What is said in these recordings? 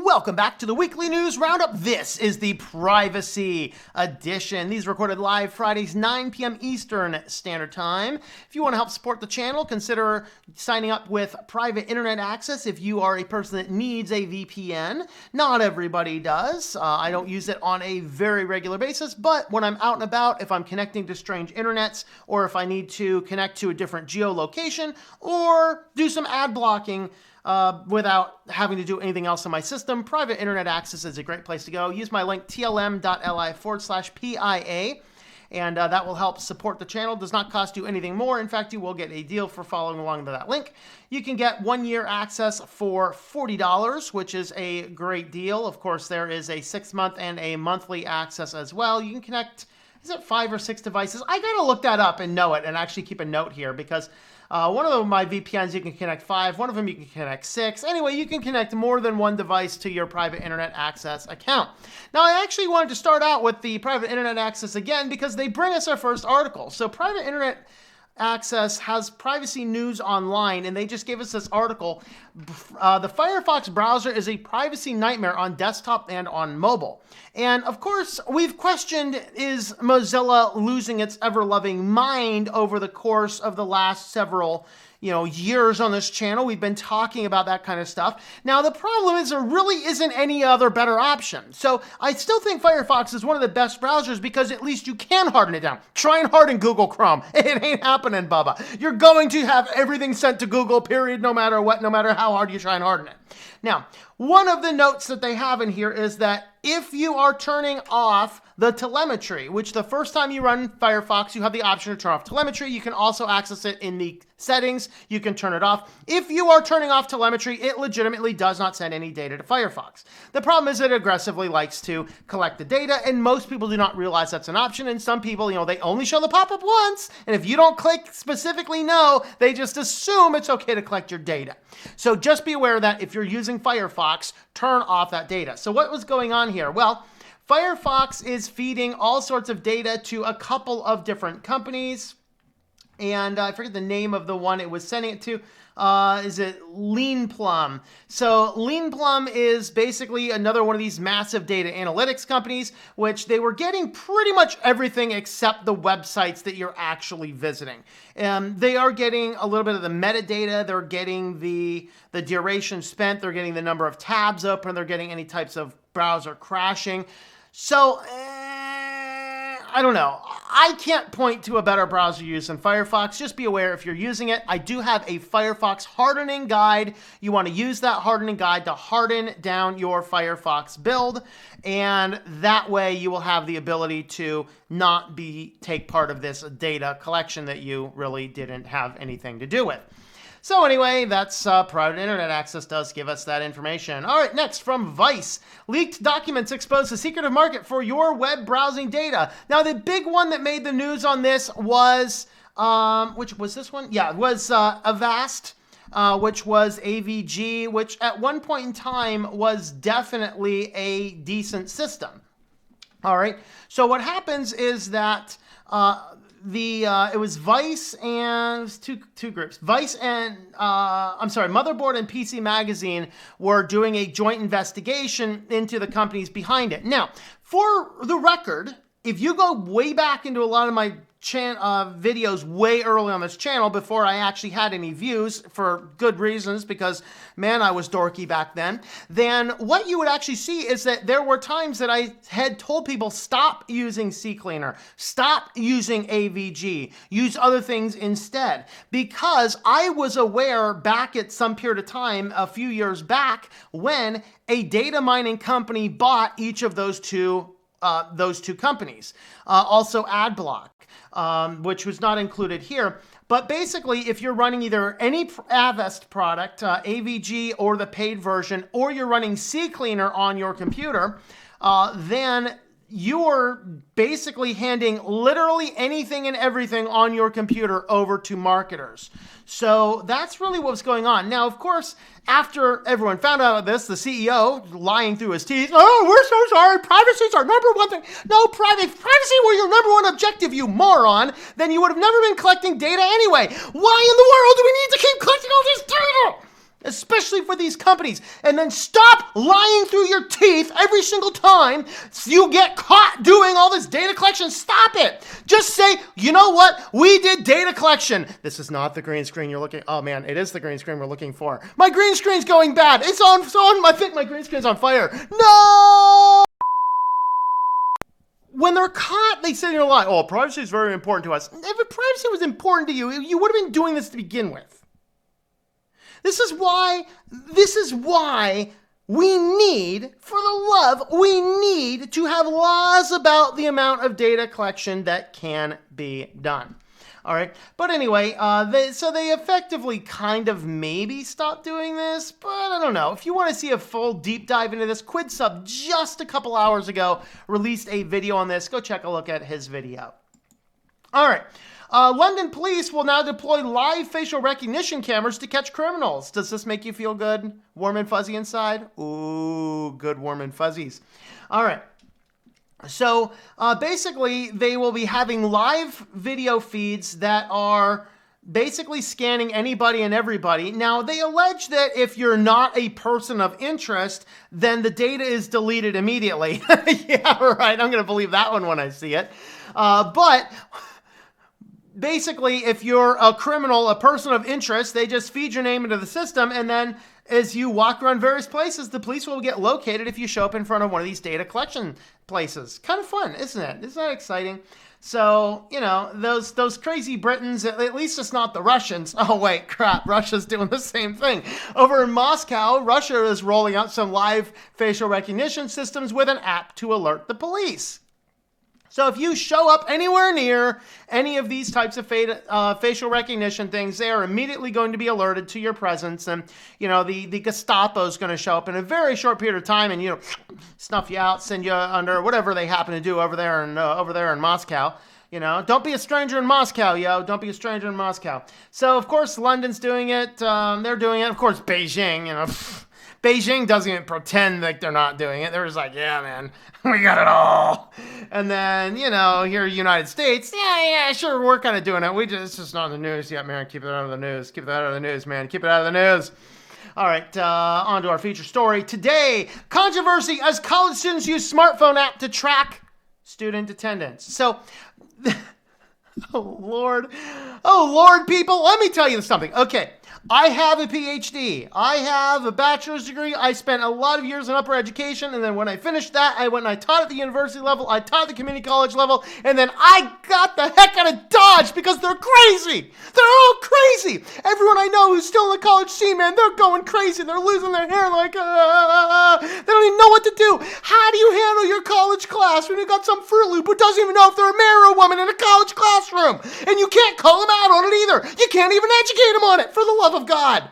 Welcome back to the Weekly News Roundup. This is the Privacy Edition. These are recorded live Fridays, 9 p.m. Eastern Standard Time. If you want to help support the channel, consider signing up with private internet access if you are a person that needs a VPN. Not everybody does. I don't use it on a very regular basis, but when I'm out and about, if I'm connecting to strange internets, or if I need to connect to a different geolocation, or do some ad blocking, without having to do anything else on my system, private internet access is a great place to go. Use my link tlm.li/PIA, and that will help support the channel. Does not cost you anything more. In fact, you will get a deal for following along to that link. You can get 1 year access for $40, which is a great deal. Of course, there is a 6-month and a monthly access as well. You can connect, is it 5 or 6 devices? I gotta look that up and know it and actually keep a note here, because one of my VPNs, you can connect 5. One of them, you can connect 6. Anyway, you can connect more than one device to your private internet access account. Now, I actually wanted to start out with the private internet access again because they bring us our first article. So private internet access has privacy news online, and they just gave us this article. The Firefox browser is a privacy nightmare on desktop and on mobile. And of course, we've questioned, is Mozilla losing its ever-loving mind over the course of the last several years on this channel? We've been talking about that kind of stuff. Now, the problem is there really isn't any other better option. So I still think Firefox is one of the best browsers because at least you can harden it down. Try and harden Google Chrome. It ain't happening, Bubba. You're going to have everything sent to Google, period, no matter what, no matter how hard you try and harden it. Now, one of the notes that they have in here is that if you are turning off the telemetry, which the first time you run Firefox, you have the option to turn off telemetry. You can also access it in the settings. You can turn it off. If you are turning off telemetry, it legitimately does not send any data to Firefox. The problem is it aggressively likes to collect the data, and most people do not realize that's an option. And some people, they only show the pop-up once. And if you don't click specifically no, they just assume it's okay to collect your data. So just be aware that if you're using Firefox, turn off that data. So what was going on here? Well, Firefox is feeding all sorts of data to a couple of different companies. And I forget the name of the one it was sending it to. Is it LeanPlum? So LeanPlum is basically another one of these massive data analytics companies, which they were getting pretty much everything except the websites that you're actually visiting. They are getting a little bit of the metadata. They're getting the duration spent. They're getting the number of tabs open. They're getting any types of browser crashing. So, I don't know. I can't point to a better browser use than Firefox. Just be aware if you're using it. I do have a Firefox hardening guide. You want to use that hardening guide to harden down your Firefox build, and that way you will have the ability to not take part of this data collection that you really didn't have anything to do with. So anyway, that's private internet access does give us that information. All right, next from Vice. Leaked documents expose the secretive market for your web browsing data. Now, the big one that made the news on this was, which was this one? Yeah, it was Avast, which was AVG, which at one point in time was definitely a decent system. All right, so what happens is that it was Vice and it was two groups. Vice and Motherboard and PC Magazine were doing a joint investigation into the companies behind it. Now, for the record, if you go way back into a lot of my videos way early on this channel before I actually had any views, for good reasons, because man, I was dorky back then, then what you would actually see is that there were times that I had told people stop using CCleaner, stop using AVG, use other things instead, because I was aware back at some period of time a few years back when a data mining company bought each of those two companies. Also AdBlock, which was not included here. But basically, if you're running either any Avast product, AVG or the paid version, or you're running CCleaner on your computer, then you're basically handing literally anything and everything on your computer over to marketers. So that's really what's going on. Now, of course, after everyone found out of this, the CEO lying through his teeth, "Oh, we're so sorry, privacy is our number one thing." No, privacy were your number one objective, you moron. Then you would have never been collecting data anyway. Why in the world do we need to keep collecting all this data? especially for these companies. And then stop lying through your teeth every single time you get caught doing all this data collection. Stop it. Just say, you know what? We did data collection. This is not the green screen you're looking. Oh man, it is the green screen we're looking for. My green screen's going bad. It's on. I think my green screen's on fire. No! When they're caught, they say they're lying. Oh, privacy is very important to us. If privacy was important to you, you would have been doing this to begin with. This is why we need, for the love, we need to have laws about the amount of data collection that can be done. All right. But anyway, they effectively kind of maybe stopped doing this, but I don't know. If you want to see a full deep dive into this, QuidSub just a couple hours ago released a video on this. Go check a look at his video. All right. London police will now deploy live facial recognition cameras to catch criminals. Does this make you feel good? Warm and fuzzy inside? Ooh, good warm and fuzzies. All right. So basically, they will be having live video feeds that are basically scanning anybody and everybody. Now, they allege that if you're not a person of interest, then the data is deleted immediately. Yeah, right. I'm going to believe that one when I see it. But basically, if you're a criminal, a person of interest, they just feed your name into the system, and then as you walk around various places, the police will get located if you show up in front of one of these data collection places. Kind of fun, isn't it? Isn't that exciting? So, you know, those crazy Britons, at least it's not the Russians. Oh, wait, crap, Russia's doing the same thing. Over in Moscow, Russia is rolling out some live facial recognition systems with an app to alert the police. So if you show up anywhere near any of these types of facial recognition things, they are immediately going to be alerted to your presence. And, you know, the Gestapo is going to show up in a very short period of time and, you know, snuff you out, send you under whatever they happen to do over there in Moscow. You know, don't be a stranger in Moscow, yo. Don't be a stranger in Moscow. So, of course, London's doing it. They're doing it. Of course, Beijing, you know. Beijing doesn't even pretend like they're not doing it. They're just like, yeah, man, we got it all. And then, you know, here in the United States, yeah, sure, we're kind of doing it. It's just not in the news yet, man. Keep it out of the news. Keep that out of the news, man. Keep it out of the news. All right, on to our feature story. Today, controversy as college students use smartphone app to track student attendance. So, oh, Lord, people, let me tell you something. Okay. I have a PhD. I have a bachelor's degree. I spent a lot of years in upper education, and then when I finished that, I went and I taught at the university level, I taught at the community college level, and then I got the heck out of Dodge because they're crazy. They're all crazy. Everyone I know who's still in the college scene, man, they're going crazy. They're losing their hair like, they don't even know what to do. How do you handle your college class when you got some Fruit Loop who doesn't even know if they're a man or a woman in a college classroom? And you can't call them out on it either. You can't even educate them on it, for the love of God.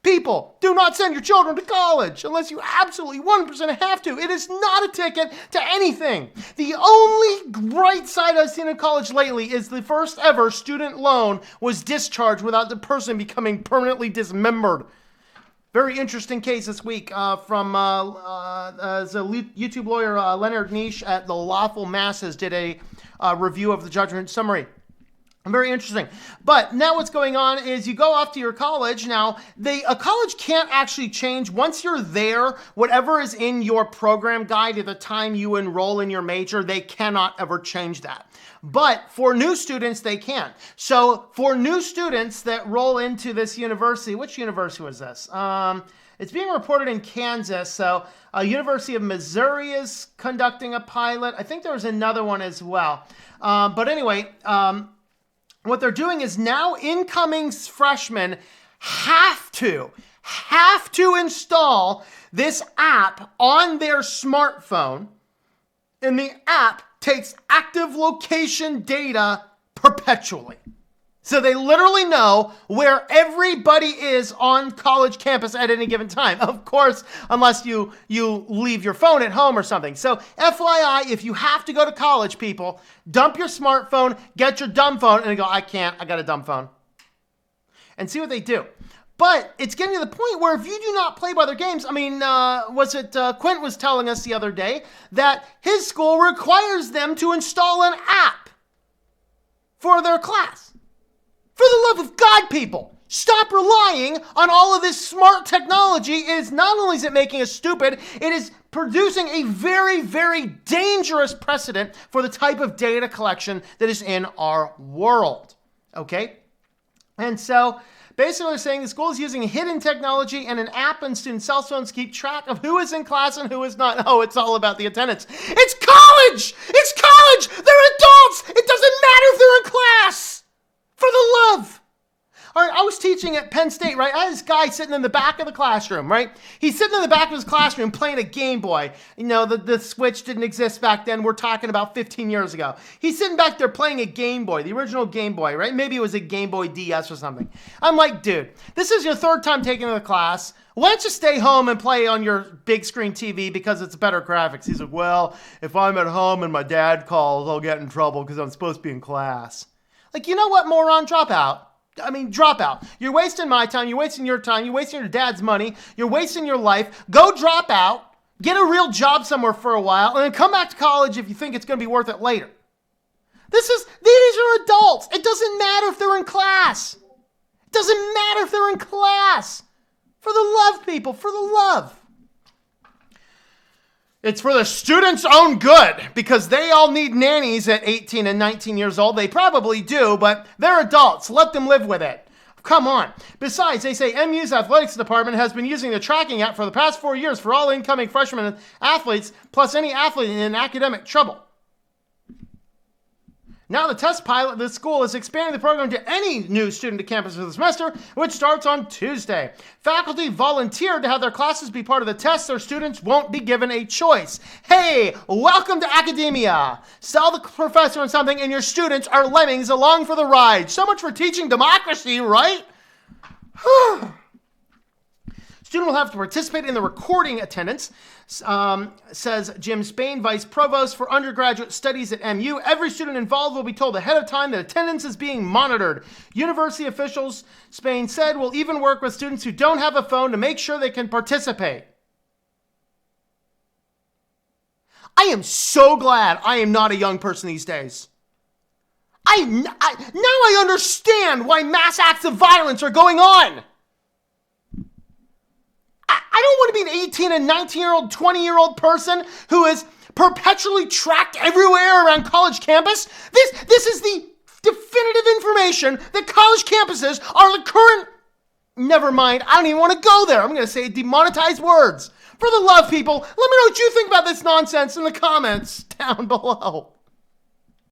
People, do not send your children to college unless you absolutely 100% have to. It is not a ticket to anything. The only bright side I've seen in college lately is the first ever student loan was discharged without the person becoming permanently dismembered. Very interesting case this week from the YouTube lawyer Leonard Nish at The Lawful Masses did a review of the judgment summary. Very interesting. But now what's going on is you go off to your college. Now, a college can't actually change. Once you're there, whatever is in your program guide at the time you enroll in your major, they cannot ever change that. But for new students, they can. So for new students that roll into this university, which university was this? It's being reported in Kansas. So University of Missouri is conducting a pilot. I think there was another one as well. But anyway, what they're doing is now incoming freshmen have to install this app on their smartphone, and the app takes active location data perpetually. So they literally know where everybody is on college campus at any given time. Of course, unless you leave your phone at home or something. So FYI, if you have to go to college, people, dump your smartphone, get your dumb phone, and go, I can't, I got a dumb phone. And see what they do. But it's getting to the point where if you do not play by their games, I mean, Quint was telling us the other day that his school requires them to install an app for their class. For the love of God, people, Stop relying on all of this smart technology. It is not only is it making us stupid, it is producing a very, very dangerous precedent for the type of data collection that is in our world. Okay? And so basically, they're saying the school is using hidden technology and an app on student cell phones to keep track of who is in class and who is not. Oh, it's all about the attendance. It's college! It's college! They're adults! It doesn't matter if they're in class! For the love! All right, I was teaching at Penn State, right? I had this guy sitting in the back of the classroom, right? He's sitting in the back of his classroom playing a Game Boy. You know, the Switch didn't exist back then. We're talking about 15 years ago. He's sitting back there playing a Game Boy, the original Game Boy, right? Maybe it was a Game Boy DS or something. I'm like, dude, this is your third time taking the class. Why don't you stay home and play on your big screen TV because it's better graphics? He's like, well, if I'm at home and my dad calls, I'll get in trouble because I'm supposed to be in class. Like, you know what, moron? Drop out. Drop out. You're wasting my time. You're wasting your time. You're wasting your dad's money. You're wasting your life. Go drop out. Get a real job somewhere for a while. And then come back to college if you think it's going to be worth it later. These are adults. It doesn't matter if they're in class. It doesn't matter if they're in class. For the love, people. For the love. It's for the students' own good because they all need nannies at 18 and 19 years old. They probably do, but they're adults. Let them live with it. Come on. Besides, they say MU's athletics department has been using the tracking app for the past 4 years for all incoming freshmen athletes, plus any athlete in academic trouble. Now the test pilot of this school is expanding the program to any new student to campus for the semester, which starts on Tuesday. Faculty volunteered to have their classes be part of the test so students won't be given a choice. Hey, welcome to academia. Sell the professor on something and your students are lemmings along for the ride. So much for teaching democracy, right? Student will have to participate in the recording attendance, says Jim Spain, Vice Provost for Undergraduate Studies at MU. Every student involved will be told ahead of time that attendance is being monitored. University officials, Spain said, will even work with students who don't have a phone to make sure they can participate. I am so glad I am not a young person these days. Now I understand why mass acts of violence are going on. I don't want to be an 18 and 19-year-old, 20-year-old person who is perpetually tracked everywhere around college campus. This is the definitive information that college campuses are the current... Never mind, I don't even want to go there. I'm going to say demonetized words. For the love, people, let me know what you think about this nonsense in the comments down below.